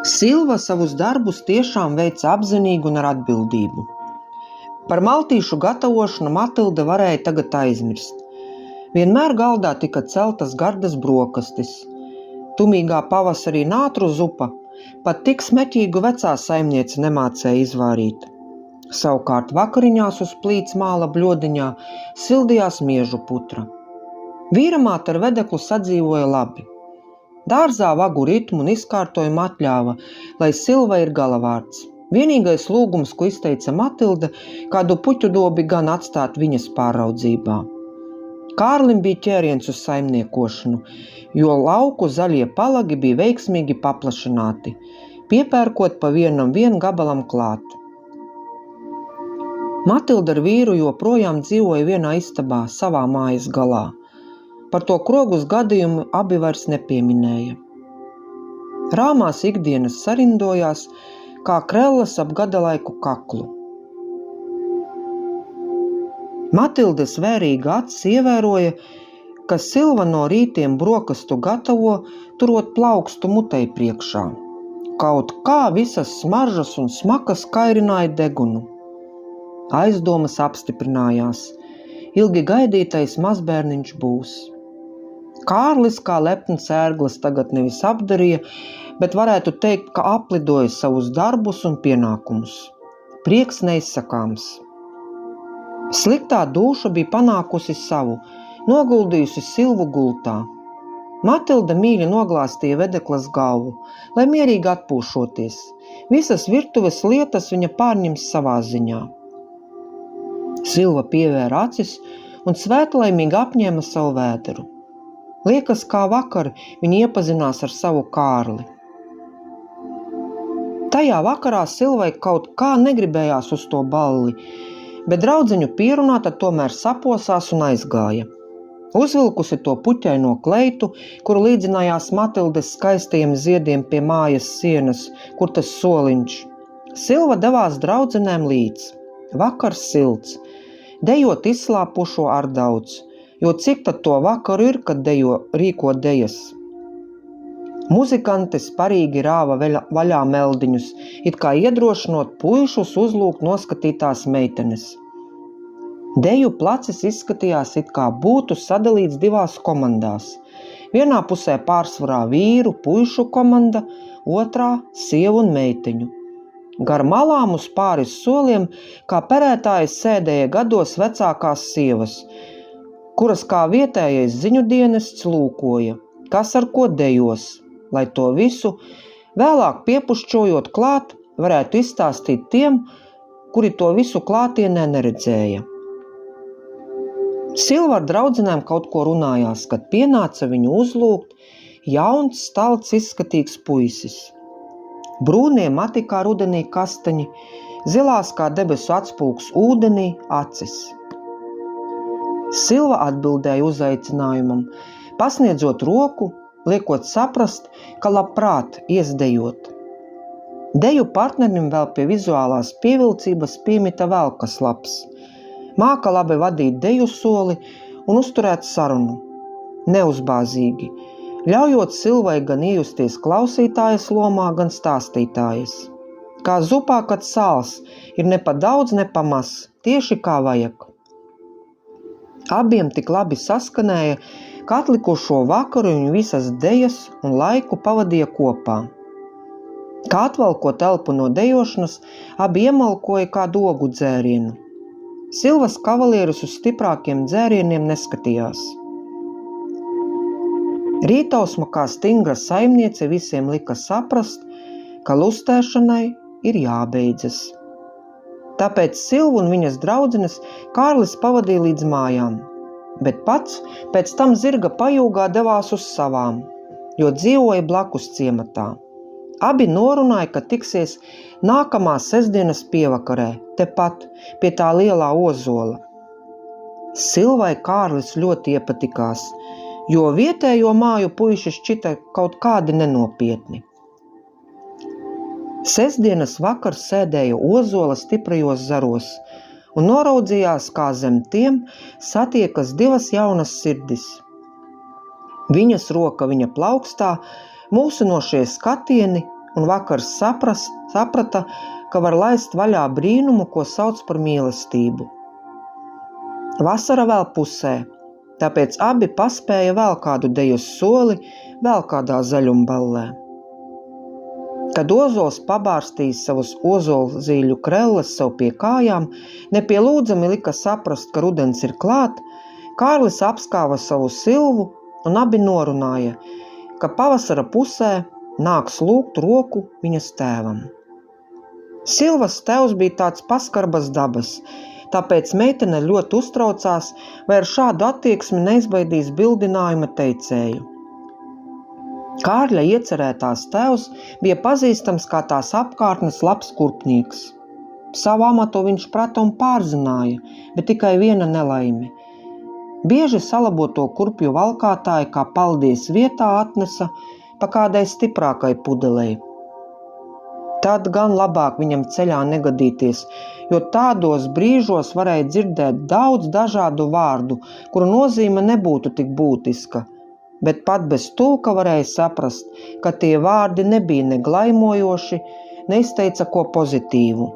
Silva savus darbus tiešām veica apzinīgi un ar atbildību. Par maltīšu gatavošanu Matilde varēja tagad aizmirst. Vienmēr galdā tika celtas gardas brokastis. Tumīgā pavasarī nātru zupa, pat tik smeķīgu vecā saimniece nemācēja izvārīt. Savukārt vakariņās uz plīts māla bļodiņā sildījās miežu putra. Vīramāte ar vedeklu sadzīvoja labi. Dārzā vagu ritmu un izkārtojumu atļāva, lai Silva ir galavārds. Vienīgais lūgums, ko izteica Matilde, kādu puķu dobi gan atstāt viņas pāraudzībā. Kārlim bija ķēriens uz saimniekošanu, jo lauku zaļie palagi bija veiksmīgi paplašināti, piepērkot pa vienam gabalam klāt. Matilde ar vīru joprojām dzīvoja vienā istabā, savā mājas galā. Par to krogus gadījumu abi vairs nepieminēja. Rāmās ikdienas sarindojās, kā krellas ap gadalaiku kaklu. Matildes vērīga acis ievēroja, ka Silva no rītiem brokastu gatavo, turot plaukstu mutei priekšā. Kaut kā visas smaržas un smakas kairināja degunu. Aizdomas apstiprinājās. Ilgi gaidītais mazbērniņš būs. Kārlis kā lepns ērglis tagad nevis apdarīja, bet varētu teikt, ka aplidoja savus darbus un pienākumus. Prieks neizsakāms. Sliktā dūša bija panākusi savu, noguldījusi Silvu gultā. Matilde mīļi noglāstīja vedeklas galvu, lai mierīgi atpūšoties. Visas virtuves lietas viņa pārņems savā ziņā. Silva pievēra acis un svētlaimīgi apņēma savu vēderu. Liekas, kā vakar viņa iepazinās ar savu Kārli. Tajā vakarā Silvai kaut kā negribējās uz to balli, bet draudzeņu pierunāta tomēr saposās un aizgāja. Uzvilkusi to puķaino kleitu, kur līdzinājās Matildes skaistajiem ziediem pie mājas sienas, kur tas soliņš. Silva devās draudzenēm līdz. Vakars silts, dejot izslāpušo ar daudz. Jo cik tad to vakaru ir, kad rīko dejas? Muzikanti sparīgi rāva vaļā meldiņus, it kā iedrošinot puišus uzlūgt noskatītās meitenes. Deju placis izskatījās, it kā būtu sadalīts divās komandās. Vienā pusē pārsvarā vīru, puišu komanda, otrā sievu un meiteņu. Gar malām uz pāris soliem, kā perētājas sēdēja gados vecākās sievas, kuras kā vietējais ziņu dienests lūkoja, kas ar ko dejos, lai to visu, vēlāk piepušķojot klāt, varētu izstāstīt tiem, kuri to visu klātienē neredzēja. Silva ar draudzenēm kaut ko runājās, kad pienāca viņu uzlūgt jauns, stalts, izskatīgs puisis. Brūnie mati kā rudenī kastaņi, zilās kā debesu atspulgs ūdenī acis. Silva atbildēja uzaicinājumam, pasniedzot roku, liekot saprast, ka labprāt iesdejot. Deju partnerim vēl pie vizuālās pievilcības piemita vēl kas labs. Māka labi vadīt deju soli un uzturēt sarunu. Neuzbāzīgi, ļaujot Silvai gan iejusties klausītājas lomā, gan stāstītājas. Kā zupā, kad sāls, ir ne pa daudz, ne pa maz, tieši kā vajag. Abiem tik labi saskanēja, ka atlikušo vakaru viņi visas dejas un laiku pavadīja kopā. Kā atvalkot elpu no dejošanas, abi iemalkoja kādu ogu dzērienu. Silvas kavalieris uz stiprākiem dzērieniem neskatījās. Rītausma kā stingra saimniece visiem lika saprast, ka lustēšanai ir jābeidzas. Tāpēc Silvu un viņas draudzenes Kārlis pavadīja līdz mājām, bet pats pēc tam zirga pajūgā devās uz savām, jo dzīvoja blakus ciematā. Abi norunāja, ka tiksies nākamās sestdienas pievakarē, tepat pie tā lielā ozola. Silvai Kārlis ļoti iepatikās, jo vietējo māju puiši šķita kaut kādi nenopietni. Sestdienas vakars sēdēja ozola stiprajos zaros un noraudzījās, kā zem tiem satiekas divas jaunas sirdis. Viņas roka viņa plaukstā, mūsinošie skatieni un vakars saprata, ka var laist vaļā brīnumu, ko sauc par mīlestību. Vasara vēl pusē, tāpēc abi paspēja vēl kādu deju soli, vēl kādā zaļumballē. Kad ozols pabārstīs savus ozolzīļu krelles sev pie kājām, nepielūdzami lika saprast, ka rudens ir klāt, Kārlis apskāva savu Silvu un abi norunāja, ka pavasara pusē nāks lūgt roku viņas tēvam. Silvas tēvs bija tāds paskarbas dabas, tāpēc meitene ļoti uztraucās, vai ar šādu attieksmi neizbaidīs bildinājuma teicēju. Kārļa iecerētās tēvs bija pazīstams kā tās apkārtnes labs kurpnieks. Savu amatu viņš prata un pārzināja, bet tikai viena nelaime. Bieži salaboto kurpju valkātāji kā paldies vietā atnesa pa kādai stiprākai pudelei. Tad gan labāk viņam ceļā negadīties, jo tādos brīžos varēja dzirdēt daudz dažādu vārdu, kuru nozīme nebūtu tik būtiska, bet pat bez tulka varēja saprast, ka tie vārdi nebija ne glaimojoši, neizteica ko pozitīvu.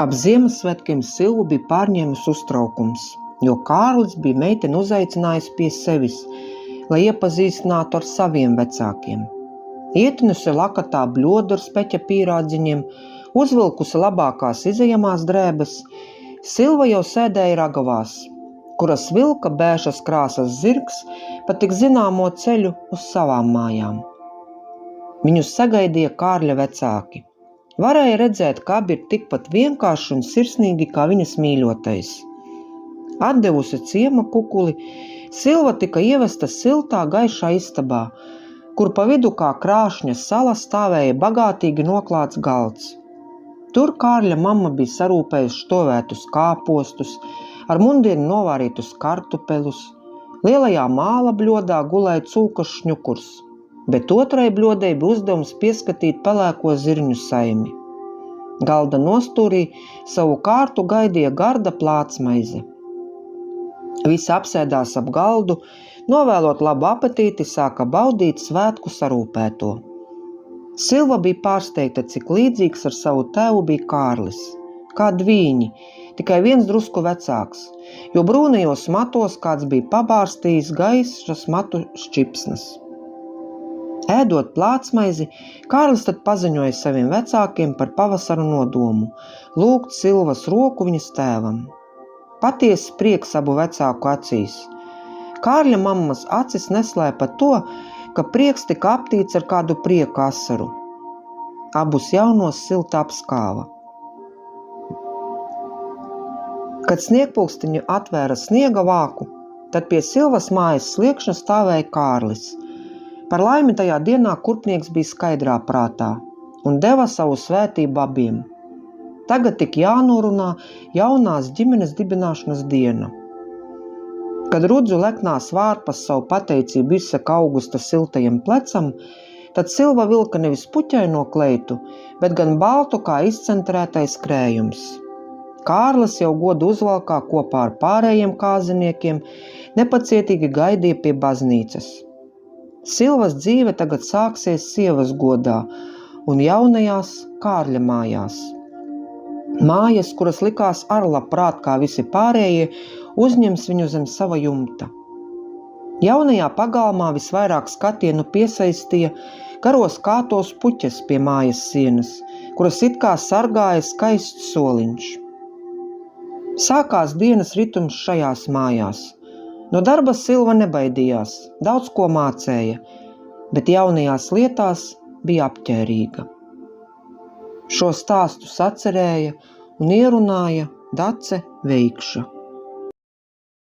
Ap Ziemassvētkiem Silvu bija pārņēmis uztraukums, jo Kārlis bija meiteni uzaicinājis pie sevis, lai iepazīstinātu ar saviem vecākiem. Ietinusi lakatā bļodu ar speķa pīrādziņiem, uzvilkusi labākās izejamās drēbes, Silva jau sēdēja ragavās, kuras vilka bēšas krāsas zirgs pa tik zināmo ceļu uz savām mājām. Viņus sagaidīja Kārļa vecāki. Varēja redzēt, ka abi ir tikpat vienkārši un sirsnīgi kā viņas mīļotais. Atdevusi ciema kukuli, Silva tika ievesta siltā gaišā istabā, kur pa vidu kā krāšņa sala stāvēja bagātīgi noklāts galds. Tur Kārļa mamma bija sarūpējusi štovētus kāpostus, ar mundienu novārītus kartupeļus, lielajā māla bļodā gulēja cūkas šņukurs, bet otrai bļodei bija uzdevums pieskatīt pelēko zirņu saimi. Galda nostūrī savu kārtu gaidīja garda plātsmaize. Visi apsēdās ap galdu, novēlot labu apetīti, sāka baudīt svētku sarūpēto. Silva bija pārsteigta, cik līdzīgs ar savu tēvu bija Kārlis, kā dvīņi, tikai viens drusku vecāks, jo brūnajos matos kāds bija pabārstījis gaišas matu šķipsnas. Ēdot plātsmaizi, Kārlis tad paziņoja saviem vecākiem par pavasara nodomu, lūgt Silvas roku viņas tēvam. Patiesi prieks abu vecāku acīs. Kārļa mammas acis neslēpa to, ka prieks tika aptīts ar kādu prieku asaru. Abus jaunos silti apskāva. Kad sniegpulkstiņu atvēra sniega vāku, tad pie Silvas mājas sliekšņa stāvēja Kārlis. Par laimi tajā dienā kurpnieks bija skaidrā prātā un deva savu svētību abiem. Tagad tik jānorunā jaunās ģimenes dibināšanas diena. Kad Rudzu leknās vārpas savu pateicību izsaka Augusta siltajam plecam, tad Silva vilka nevis puķaino kleitu, bet gan baltu kā izcentrētais krējums. Kārlis jau godu uzvalkā kopā ar pārējiem kāziniekiem nepacietīgi gaidīja pie baznīcas. Silvas dzīve tagad sāksies sievas godā un jaunajās Kārļa mājās. Mājas, kuras likās ar labprāt kā visi pārējie, uzņems viņu zem sava jumta. Jaunajā pagalmā visvairāk skatienu piesaistīja garos kātos puķes pie mājas sienas, kuras it kā sargāja skaists soliņš. Sākās dienas ritums šajās mājās. No darba Silva nebaidījās, daudz ko mācēja, bet jaunajās lietās bija apķērīga. Šo stāstu sacerēja un ierunāja Dace Veikša.